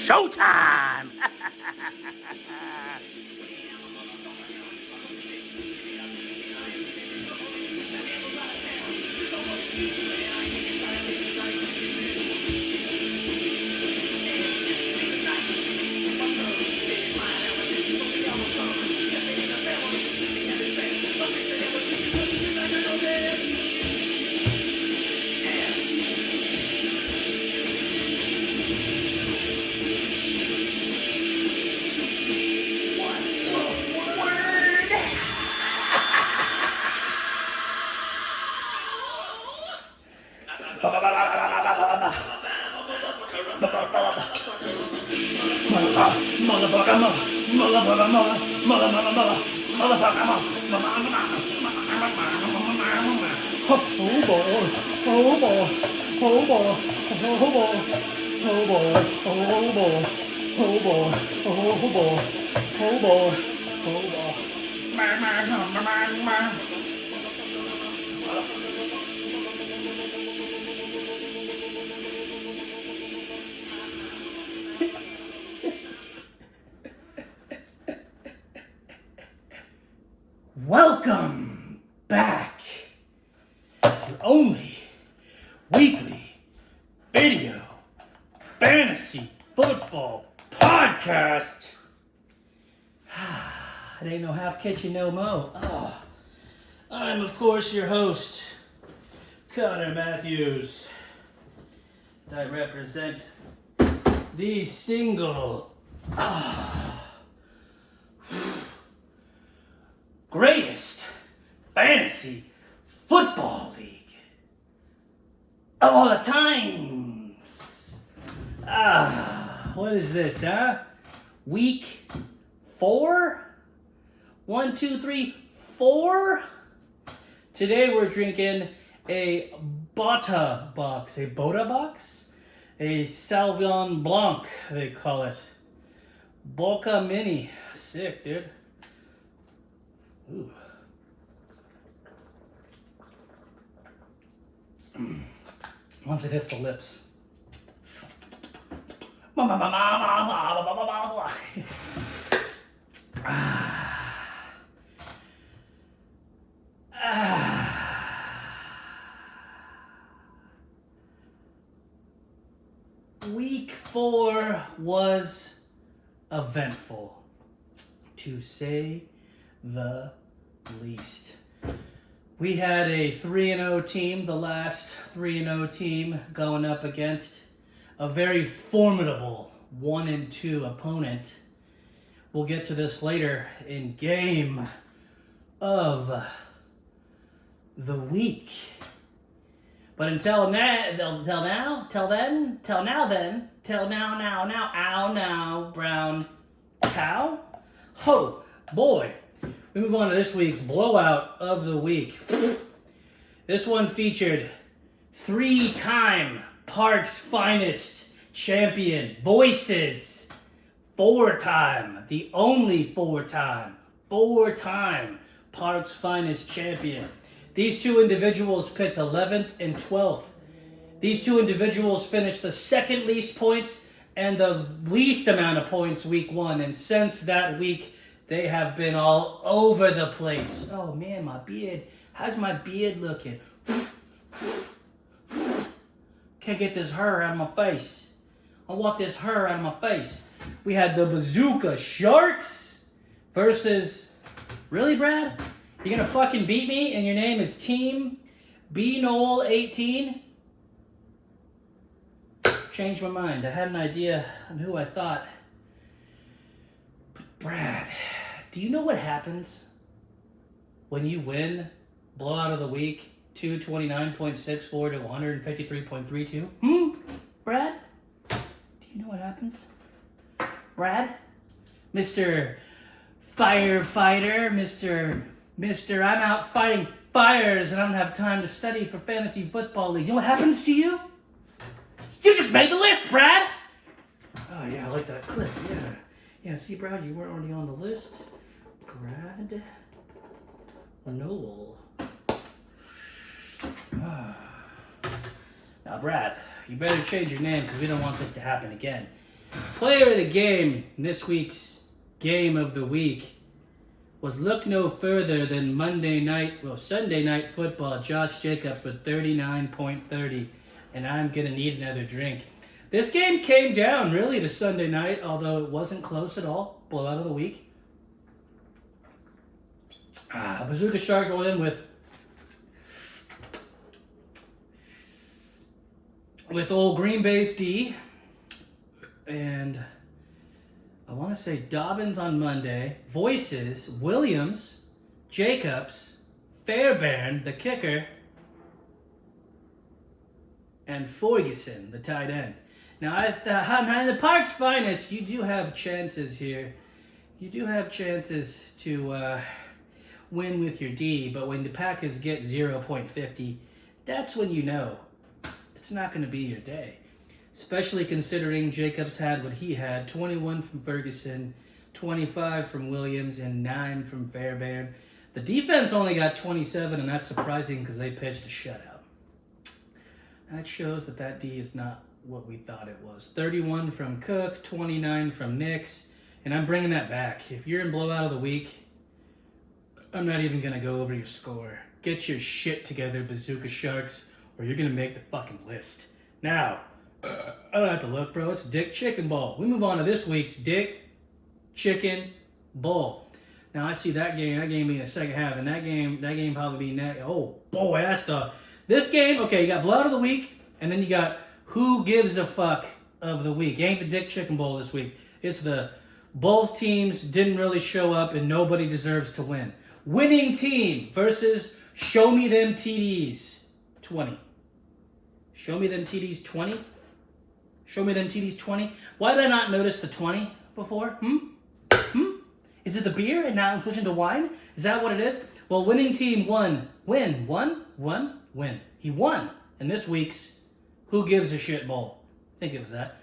showtime! Welcome back to Only Weekly Video Fantasy Football Podcast. It ain't no half kitchen no mo. I'm of course your host, Connor Matthews. I represent the single greatest fantasy football league of all the times. What is this, huh? Week 4? 1, 2, 3, 4? Today we're drinking a Bota box. A Bota box? A Sauvignon Blanc, they call it. Boca Mini. Sick, dude. Ooh. Once it hits the lips. Week 4 was eventful, to say the least. We had a 3-0 team, the last 3-0 team, going up against a very formidable 1-2 opponent. We'll get to this later in game of the week. But until now, brown cow. Ho, boy. We move on to this week's blowout of the week. This one featured 3-time Park's Finest champion, Voices. 4-time, the only 4-time Park's Finest champion. These two individuals picked 11th and 12th. These two individuals finished the second least points and the least amount of points week 1. And since that week, they have been all over the place. Oh man, my beard. How's my beard looking? Can't get this hair out of my face. I want this hair out of my face. We had the Bazooka Sharks versus... Really, Brad? You're gonna fucking beat me and your name is Team B Noel 18? Changed my mind. I had an idea on who I thought. But Brad, do you know what happens when you win blowout of the week 229.64 to 153.32? Brad? Do you know what happens? Brad? Mr. Firefighter, Mr. I'm out fighting fires and I don't have time to study for fantasy football league. You know what happens to you? You just made the list, Brad! Oh yeah, I like that clip, yeah. Yeah, see, Brad, you weren't already on the list. Brad Noel. Now, Brad, you better change your name because we don't want this to happen again. Player of the game, this week's game of the week, was look no further than Sunday night football. Josh Jacobs with 39.30, and I'm gonna need another drink. This game came down really to Sunday night, although it wasn't close at all. Blowout of the week. Bazooka Shark rolled in with old Green Bay's D, and I want to say Dobbins on Monday, Voices, Williams, Jacobs, Fairbairn, the kicker, and Ferguson, the tight end. Now, in the Park's finest, you do have chances here. You do have chances to win with your D, but when the Packers get 0.50, that's when you know it's not going to be your day. Especially considering Jacobs had what he had, 21 from Ferguson, 25 from Williams, and 9 from Fairbairn. The defense only got 27, and that's surprising because they pitched a shutout. That shows that D is not what we thought it was. 31 from Cook, 29 from Nix, and I'm bringing that back. If you're in blowout of the week, I'm not even going to go over your score. Get your shit together, Bazooka Sharks, or you're going to make the fucking list. Now, I don't have to look, bro. It's Dick Chicken Bowl. We move on to this week's Dick Chicken Bowl. Now, I see that game being the second half, and that game probably being that. Oh, boy, that's the... This game, okay, you got blowout of the week, and then you got who gives a fuck of the week. It ain't the Dick Chicken Bowl this week. It's the both teams didn't really show up and nobody deserves to win. Winning team versus show me them TDs 20. Show me them TDs 20? Show me them TDs 20? Why did I not notice the 20 before? Is it the beer and now I'm switching to wine? Is that what it is? Well, winning team won. Win. He won in this week's Who Gives a Shit Bowl. I think it was that.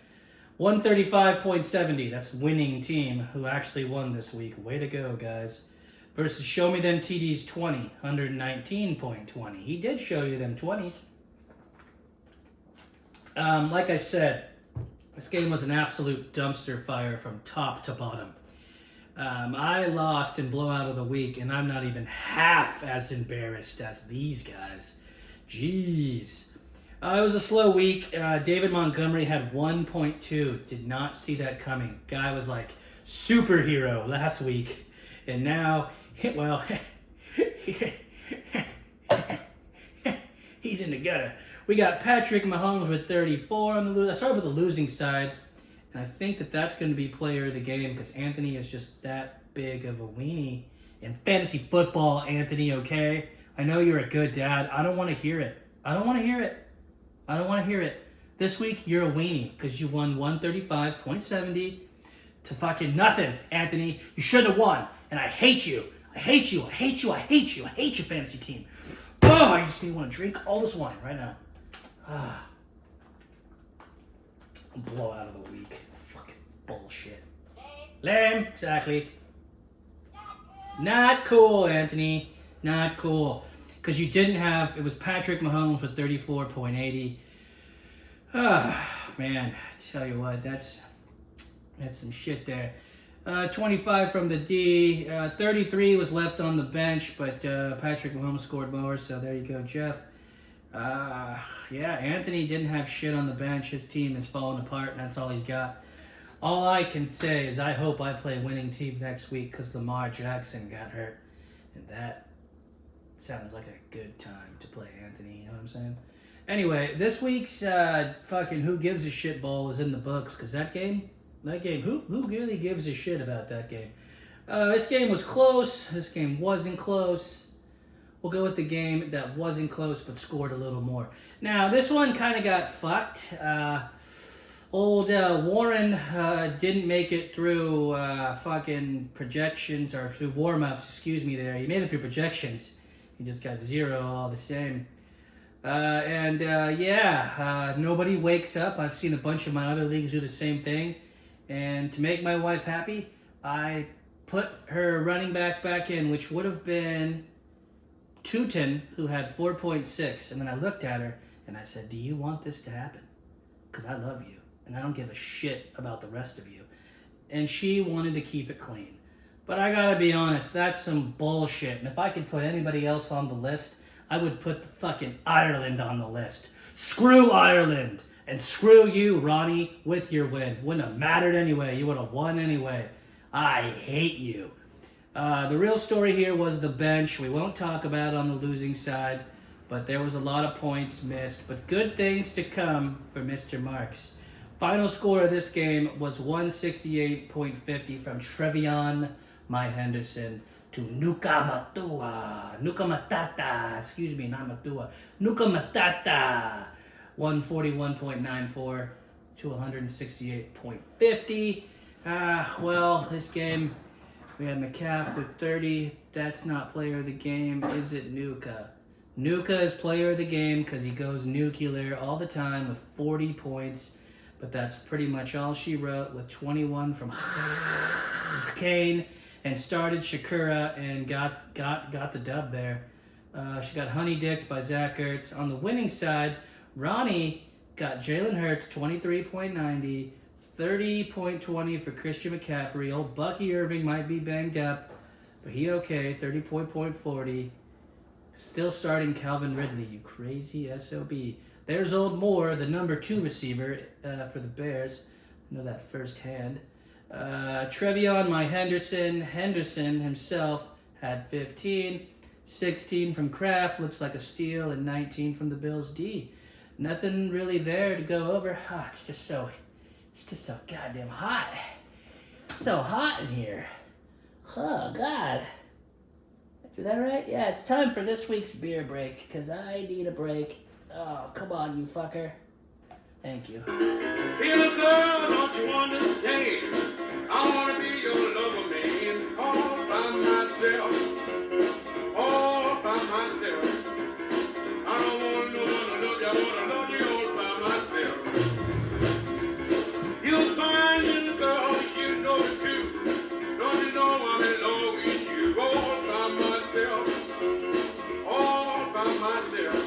135.70. That's winning team who actually won this week. Way to go, guys. Versus Show Me Them TDs 20. 119.20. He did show you them 20s. Like I said, this game was an absolute dumpster fire from top to bottom. I lost in blowout of the week, and I'm not even half as embarrassed as these guys. Jeez. It was a slow week. David Montgomery had 1.2. Did not see that coming. Guy was like superhero last week. And now, well, he's in the gutter. We got Patrick Mahomes with 34 on the I started with the losing side. And I think that's going to be player of the game because Anthony is just that big of a weenie in fantasy football, Anthony, okay? I know you're a good dad. I don't want to hear it. I don't want to hear it. This week, you're a weenie because you won 135.70 to fucking nothing, Anthony. You should have won. And I hate you. I hate you, fantasy team. Oh, I just want to drink all this wine right now. Blowout of the week. Fucking bullshit. Lame, exactly. Not cool, Anthony. Not cool. Because you didn't have, it was Patrick Mahomes with 34.80. Man, I tell you what, that's some shit there. 25 from the D. 33 was left on the bench, but Patrick Mahomes scored more, so there you go, Jeff. Yeah, Anthony didn't have shit on the bench. His team is falling apart, and that's all he's got. All I can say is I hope I play winning team next week because Lamar Jackson got hurt. And that sounds like a good time to play Anthony, you know what I'm saying? Anyway, this week's fucking Who Gives a Shit Bowl is in the books because that game, who really gives a shit about that game? This game was close. This game wasn't close. We'll go with the game that wasn't close but scored a little more. Now, this one kind of got fucked. Old Warren didn't make it through fucking projections, or through warm-ups, excuse me there. He made it through projections. He just got 0 all the same. Nobody wakes up. I've seen a bunch of my other leagues do the same thing. And to make my wife happy, I put her running back in, which would have been Tootin, who had 4.6. And then I looked at her and I said, do you want this to happen? Because I love you. and I don't give a shit about the rest of you. And she wanted to keep it clean. But I gotta be honest, that's some bullshit. And if I could put anybody else on the list, I would put the fucking Ireland on the list. Screw Ireland! And screw you, Ronnie, with your win. Wouldn't have mattered anyway. You would have won anyway. I hate you. The real story here was the bench. We won't talk about it on the losing side, but there was a lot of points missed. But good things to come for Mr. Marks. Final score of this game was 168.50 from Trevion My Henderson to Nuka Matata, excuse me, not Matua, Nuka Matata, 141.94 to 168.50. Well, this game, we had McCaff with 30. That's not player of the game, is it Nuka? Nuka is player of the game because he goes nuclear all the time with 40 points. But that's pretty much all she wrote, with 21 from Kane, and started Shakira and got the dub there. She got honey dicked by Zach Ertz. On the winning side, Ronnie got Jalen Hurts 23.90, 30.20 for Christian McCaffrey. Old Bucky Irving might be banged up, but he okay, 30.40. Still starting Calvin Ridley, you crazy SOB. There's old Moore, the number 2 receiver for the Bears. I know that firsthand. Trevion My Henderson himself had 15. 16 from Kraft, looks like a steal, and 19 from the Bills D. Nothing really there to go over. It's just so goddamn hot. It's so hot in here. Oh, God. Did I do that right? Yeah, it's time for this week's beer break, because I need a break. Oh, come on, you fucker. Thank you. Hey, little girl, don't you understand? I want to be your lover, man. All by myself. All by myself. I don't want no one to love you. I want to love you all by myself. You'll find little girl, you know the truth. Don't you know I'm in love with you? All by myself. All by myself.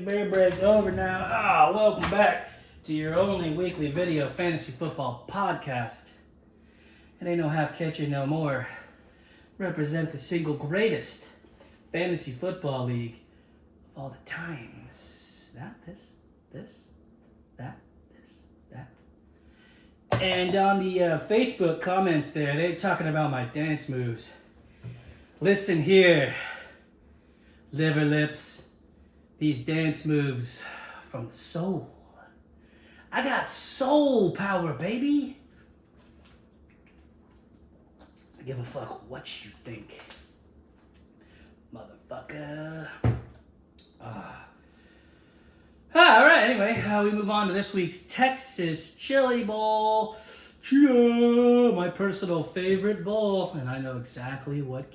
Beer break over now. Welcome back to your only weekly video fantasy football podcast. It ain't no half catcher no more. Represent the single greatest fantasy football league of all the times. That. And on the Facebook comments there, they're talking about my dance moves. Listen here, liver lips. These dance moves from the soul. I got soul power, baby. I give a fuck what you think, motherfucker. All right, anyway, we move on to this week's Texas Chili Bowl. My personal favorite bowl. And I know exactly what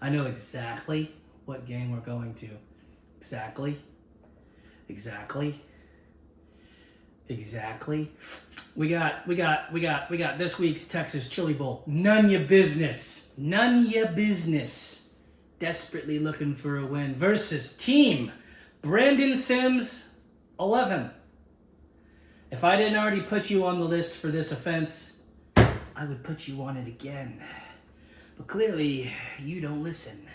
I know exactly what game we're going to. Exactly. We got this week's Texas Chili Bowl. None ya business. Desperately looking for a win versus Team Brandon Sims 11. If I didn't already put you on the list for this offense, I would put you on it again. But clearly, you don't listen.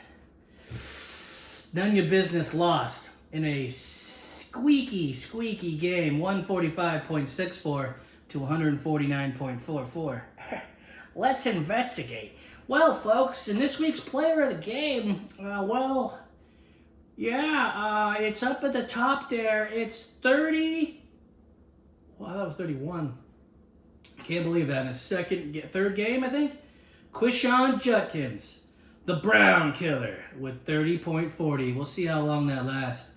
None your business lost in a squeaky game, 145.64 to 149.44. Let's investigate. Well, folks, in this week's player of the game, it's up at the top there. It's 30. Well, I thought it was 31. Can't believe that. In his third game, I think. Quishon Judkins, the Brown Killer, with 30.40. We'll see how long that lasts.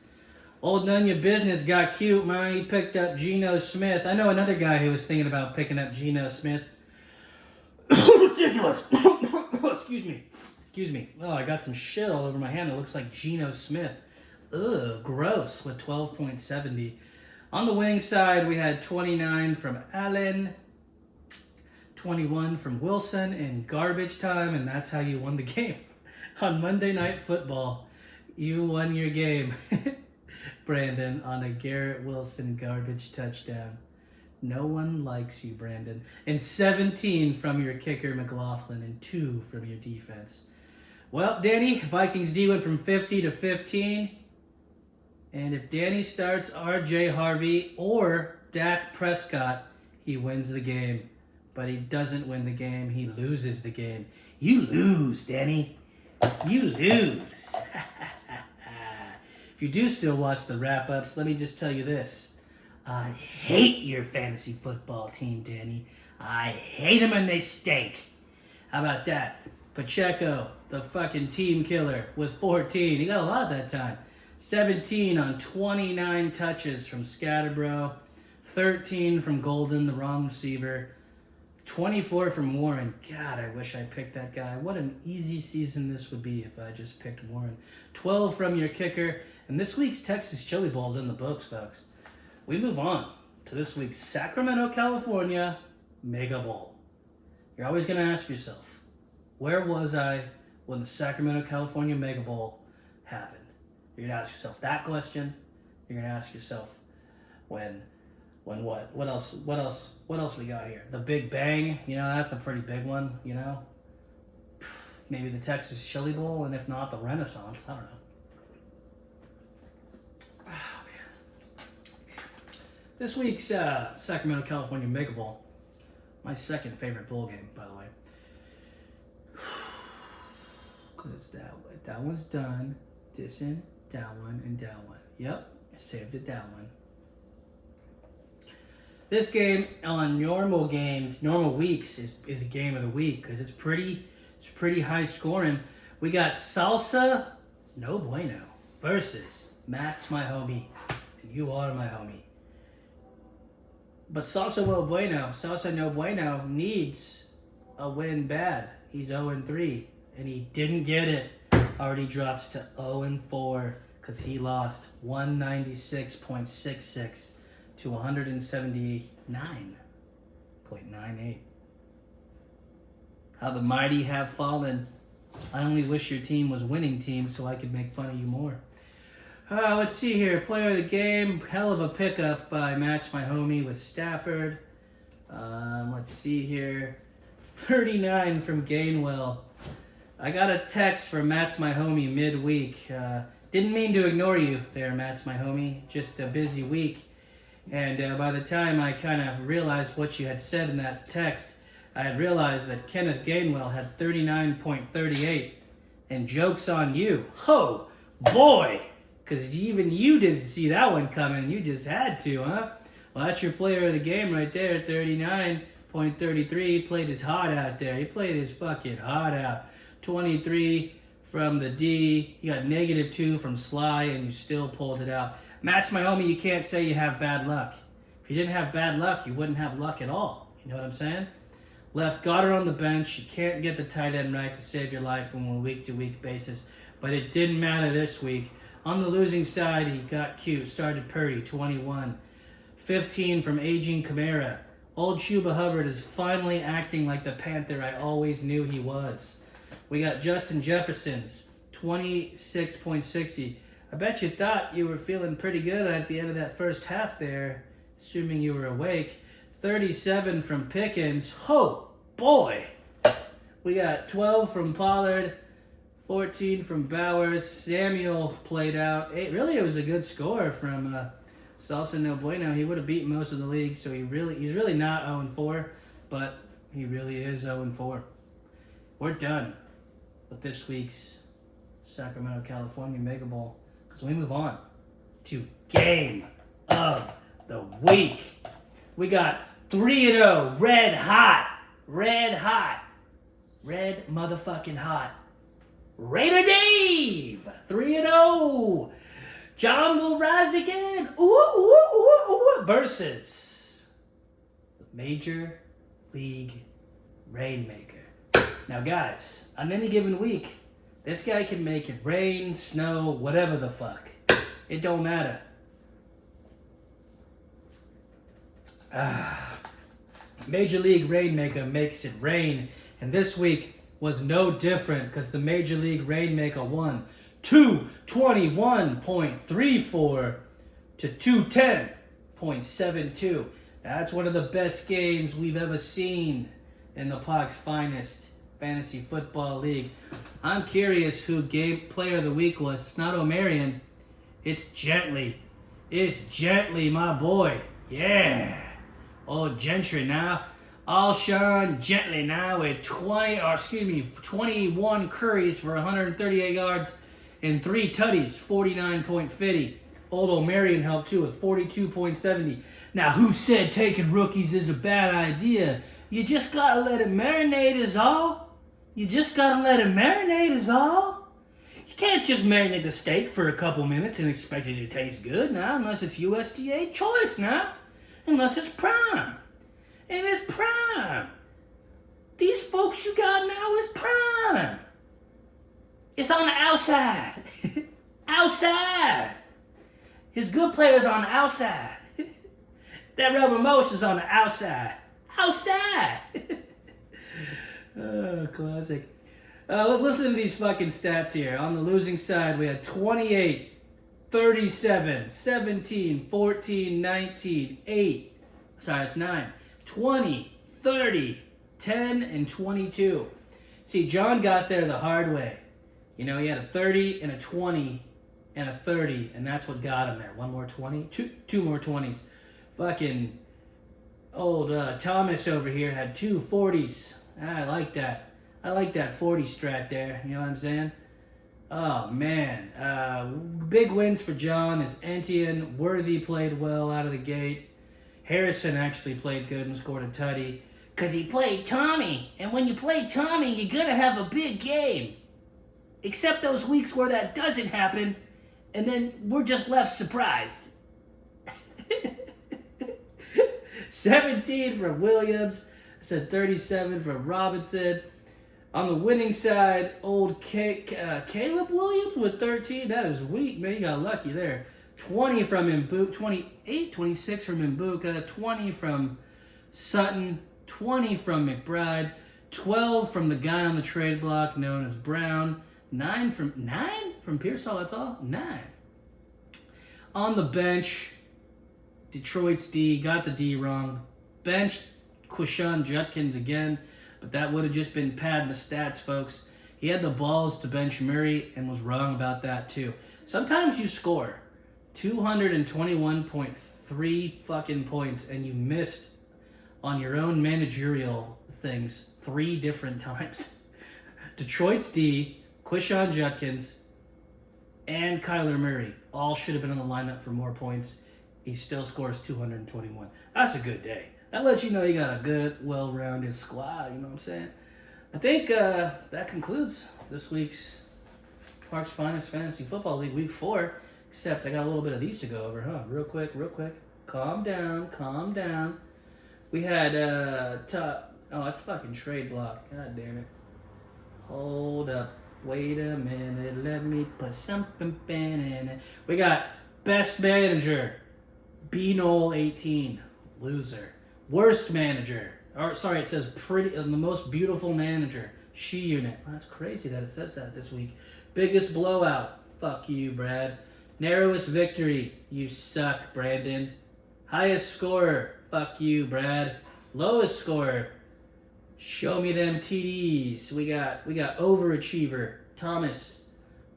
Old Nunya Business got cute, man. He picked up Geno Smith. I know another guy who was thinking about picking up Geno Smith. Ridiculous. Excuse me. Oh, I got some shit all over my hand. It looks like Geno Smith. Ugh, gross, with 12.70. On the winning side, we had 29 from Allen, 21 from Wilson in garbage time, and that's how you won the game. On Monday Night Football, you won your game, Brandon, on a Garrett Wilson garbage touchdown. No one likes you, Brandon. And 17 from your kicker, McLaughlin, and 2 from your defense. Well, Danny, Vikings D went from 50 to 15. And if Danny starts R.J. Harvey or Dak Prescott, he wins the game. But he doesn't win the game. He loses the game. You lose, Danny. You lose. If you do still watch the wrap-ups, let me just tell you this. I hate your fantasy football team, Danny. I hate them and they stink. How about that? Pacheco, the fucking team killer, with 14. He got a lot that time. 17 on 29 touches from Scatterbro. 13 from Golden, the wrong receiver. 24 from Warren. God, I wish I picked that guy. What an easy season this would be if I just picked Warren. 12 from your kicker. And this week's Texas Chili Bowl is in the books, folks. We move on to this week's Sacramento, California Mega Bowl. You're always going to ask yourself, where was I when the Sacramento, California Mega Bowl happened? You're going to ask yourself that question. You're going to ask yourself when what? What else we got here? The Big Bang, that's a pretty big one, Maybe the Texas Chili Bowl, and if not, the Renaissance. I don't know. This week's Sacramento, California Mega Bowl, my second favorite bowl game, by the way. Because it's that one's done, this in, that one, and that one. Yep, I saved it that one. This game on normal weeks is a game of the week because it's pretty high scoring. We got Salsa No Bueno versus Matt's my homie, and you are my homie. But Salsa No Bueno needs a win bad. He's 0-3, and he didn't get it. Already drops to 0-4 because he lost 196.66 to 179.98. How the mighty have fallen. I only wish your team was winning team so I could make fun of you more. Let's see here. Player of the game. Hell of a pickup by Match My Homie with Stafford. Let's see here. 39 from Gainwell. I got a text from Matt's My Homie midweek. Didn't mean to ignore you there, Matt's My Homie. Just a busy week. And by the time I kind of realized what you had said in that text, I had realized that Kenneth Gainwell had 39.38. And joke's on you. Ho, boy! Because even you didn't see that one coming. You just had to, huh? Well, that's your player of the game right there, 39.33. He played his heart out there. He played his fucking heart out. 23 from the D. You got -2 from Sly, and you still pulled it out. Match My Homie, you can't say you have bad luck. If you didn't have bad luck, you wouldn't have luck at all. You know what I'm saying? Left Goddard on the bench. You can't get the tight end right to save your life on a week-to-week basis. But it didn't matter this week. On the losing side, he got cute. Started Purdy, 21. 15 from aging Kamara. Old Chuba Hubbard is finally acting like the Panther I always knew he was. We got Justin Jefferson's 26.60. I bet you thought you were feeling pretty good at the end of that first half there, assuming you were awake. 37 from Pickens. Oh, boy. We got 12 from Pollard. 14 from Bowers. Samuel played out. It was a good score from Salsa No Bueno. He would have beaten most of the league, so he's really not 0-4, but he really is 0-4. We're done with this week's Sacramento, California Mega Bowl because we move on to Game of the Week. We got 3-0, red motherfucking hot. Raider Dave, 3-0. John will rise again. Versus the Major League Rainmaker. Now, guys, on any given week, this guy can make it rain, snow, whatever the fuck. It don't matter. Major League Rainmaker makes it rain. And this week was no different because the Major League Rainmaker won 221.34 to 210.72. That's one of the best games we've ever seen in the Park's finest fantasy football league. I'm curious who player of the week was. It's not O'Marion. It's Gently. It's Gently, my boy. Yeah. Oh, Gentry now. Alshon Gently now with 21 curries for 138 yards and 3 tutties, 49.50. Old O'Marion helped too with 42.70. Now, who said taking rookies is a bad idea? You just gotta let it marinate is all. You just gotta let it marinate is all. You can't just marinate the steak for a couple minutes and expect it to taste good now, unless it's USDA choice now. Unless it's prime. And it's prime. These folks you got now is prime. It's on the outside. Outside. His good players on the outside. That rubber motion is on the outside. Outside. Oh, classic. Let's listen to these fucking stats here. On the losing side, we had 28, 37, 17, 14, 19, 8. Sorry, it's 9. 20, 30, 10, and 22. See, John got there the hard way. You know, he had a 30 and a 20 and a 30, and that's what got him there. One more 20? Two more 20s. Fucking old Thomas over here had 2 40s. I like that. I like that 40 strat there. You know what I'm saying? Oh, man. Big wins for John as Etienne. Worthy played well out of the gate. Harrison actually played good and scored a tutty. Because he played Tommy. And when you play Tommy, you're going to have a big game. Except those weeks where that doesn't happen. And then we're just left surprised. 17 from Williams. I said 37 from Robinson. On the winning side, old Caleb Williams with 13. That is weak, man. You got lucky there. 20 from Mbuka, 28, 26 from Mbuka, 20 from Sutton, 20 from McBride, 12 from the guy on the trade block known as Brown, 9 from Pearsall, that's all? 9. On the bench, Detroit's D, got the D wrong. Benched Quishon Judkins again, but that would have just been padding the stats, folks. He had the balls to bench Murray and was wrong about that too. Sometimes you score 221.3 fucking points and you missed on your own managerial things 3 different times. Detroit's D, Quishon Judkins, and Kyler Murray all should have been on the lineup for more points. He still scores 221. That's a good day. That lets you know you got a good, well-rounded squad, you know what I'm saying? I think that concludes this week's Parks Finest Fantasy Football League Week 4. Except I got a little bit of these to go over, huh? Real quick. Calm down. We had top. Oh, that's fucking trade block. God damn it. Hold up. Wait a minute. Let me put something in it. We got best manager. B-Knoll 18. Loser. Worst manager. Or sorry, it says the most beautiful manager. She unit. Well, that's crazy that it says that this week. Biggest blowout. Fuck you, Brad. Narrowest victory. You suck, Brandon. Highest scorer. Fuck you, Brad. Lowest scorer. Show me them TDs. We got overachiever. Thomas.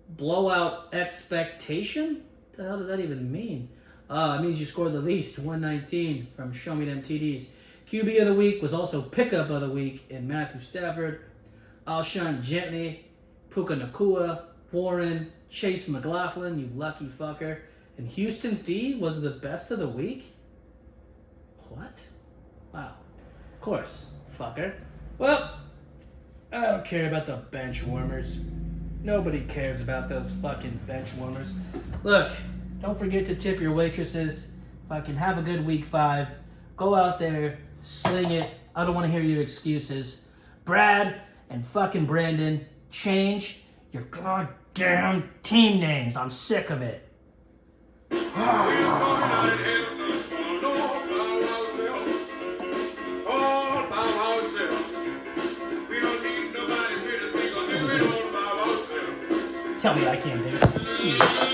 Blowout expectation? What the hell does that even mean? It means you scored the least. 119 from Show Me Them TDs. QB of the week was also pickup of the week in Matthew Stafford. Alshon Gently. Puka Nacua. Warren. Chase McLaughlin, you lucky fucker. And Houston's D was the best of the week? What? Wow. Of course, fucker. Well, I don't care about the bench warmers. Nobody cares about those fucking bench warmers. Look, don't forget to tip your waitresses. Fucking have a good week 5. Go out there, sling it. I don't want to hear your excuses. Brad and fucking Brandon, change your goddamn team names. I'm sick of it. We're going to have some fun all by ourselves. All Tell me I can't dance. Yeah.